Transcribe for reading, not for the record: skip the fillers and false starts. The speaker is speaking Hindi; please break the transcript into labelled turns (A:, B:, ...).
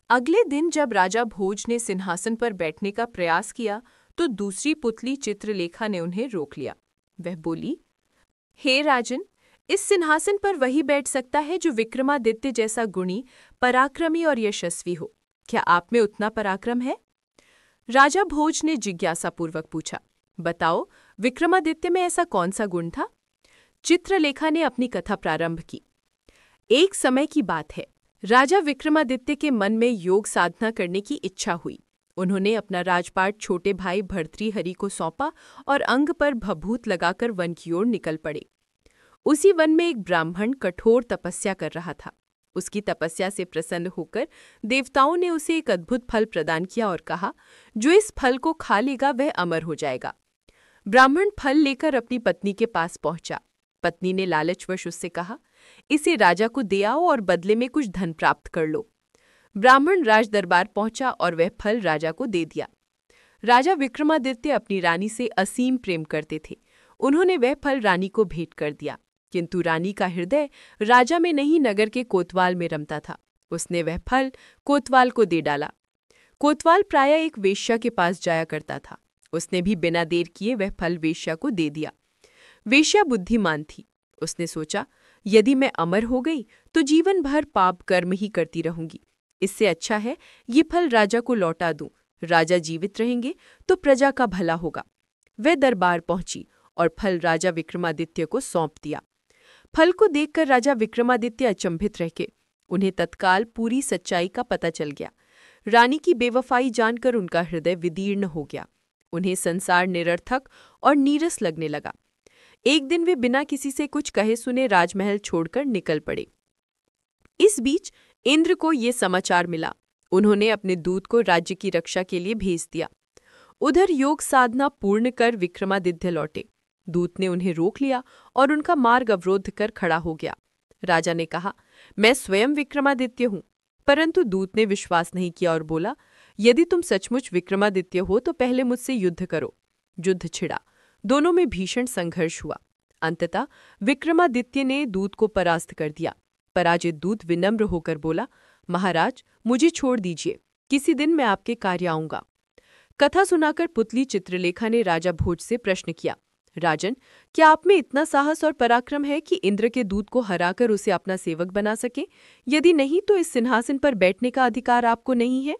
A: अगले दिन जब राजा भोज ने सिंहासन पर बैठने का प्रयास किया तो दूसरी पुतली चित्रलेखा ने उन्हें रोक लिया। वह बोली, हे राजन, इस सिंहासन पर वही बैठ सकता है जो विक्रमादित्य जैसा गुणी, पराक्रमी और यशस्वी हो। क्या आप में उतना पराक्रम है? राजा भोज ने जिज्ञासापूर्वक पूछा, बताओ, विक्रमादित्य में ऐसा कौन सा गुण था? चित्रलेखा ने अपनी कथा प्रारंभ की। एक समय की बात है, राजा विक्रमादित्य के मन में योग साधना करने की इच्छा हुई। उन्होंने अपना राजपाट छोटे भाई भर्तृहरि को सौंपा और अंग पर भभूत लगाकर वन की ओर निकल पड़े। उसी वन में एक ब्राह्मण कठोर तपस्या कर रहा था। उसकी तपस्या से प्रसन्न होकर देवताओं ने उसे एक अद्भुत फल प्रदान किया और कहा, जो इस फल को खा लेगा वह अमर हो जाएगा। ब्राह्मण फल लेकर अपनी पत्नी के पास पहुंचा। पत्नी ने लालचवश उससे कहा, इसे राजा को दे आओ और बदले में कुछ धन प्राप्त कर लो। ब्राह्मण राज दरबार पहुंचा और वह फल राजा को दे दिया। राजा विक्रमादित्य अपनी रानी से असीम प्रेम करते थे। उन्होंने वह फल रानी को भेंट कर दिया, किंतु रानी का हृदय राजा में नहीं नगर के कोतवाल में रमता था। उसने वह फल कोतवाल को दे डाला। कोतवाल प्रायः एक वेश्या के पास जाया करता था। उसने भी बिना देर किए वह फल वेश्या को दे दिया। वेश्या बुद्धिमान थी। उसने सोचा, यदि मैं अमर हो गई तो जीवन भर पाप कर्म ही करती रहूंगी। इससे अच्छा है ये फल राजा को लौटा दूं। राजा जीवित रहेंगे तो प्रजा का भला होगा। वह दरबार पहुंची और फल राजा विक्रमादित्य को सौंप दिया। फल को देखकर राजा विक्रमादित्य अचंभित रह गए। उन्हें तत्काल पूरी सच्चाई का पता चल गया। रानी की बेवफाई जानकर उनका हृदय विदीर्ण हो गया। उन्हें संसार निरर्थक और नीरस लगने लगा। एक दिन वे बिना किसी से कुछ कहे सुने राजमहल छोड़कर निकल पड़े। इस बीच इंद्र को ये समाचार मिला। उन्होंने अपने दूत को राज्य की रक्षा के लिए भेज दिया। उधर योग साधना पूर्ण कर विक्रमादित्य लौटे। दूत ने उन्हें रोक लिया और उनका मार्ग अवरोध कर खड़ा हो गया। राजा ने कहा, मैं स्वयं विक्रमादित्य हूँ। परंतु दूत ने विश्वास नहीं किया और बोला, यदि तुम सचमुच विक्रमादित्य हो तो पहले मुझसे युद्ध करो। युद्ध छिड़ा। दोनों में भीषण संघर्ष हुआ। अंततः विक्रमादित्य ने दूत को परास्त कर दिया। पराजित दूत विनम्र होकर बोला, महाराज, मुझे छोड़ दीजिए, किसी दिन मैं आपके कार्य आऊंगा। कथा सुनाकर पुतली चित्रलेखा ने राजा भोज से प्रश्न किया, राजन, क्या आप में इतना साहस और पराक्रम है कि इंद्र के दूत को हराकर उसे अपना सेवक बना सके? यदि नहीं तो इस सिंहासन पर बैठने का अधिकार आपको नहीं है।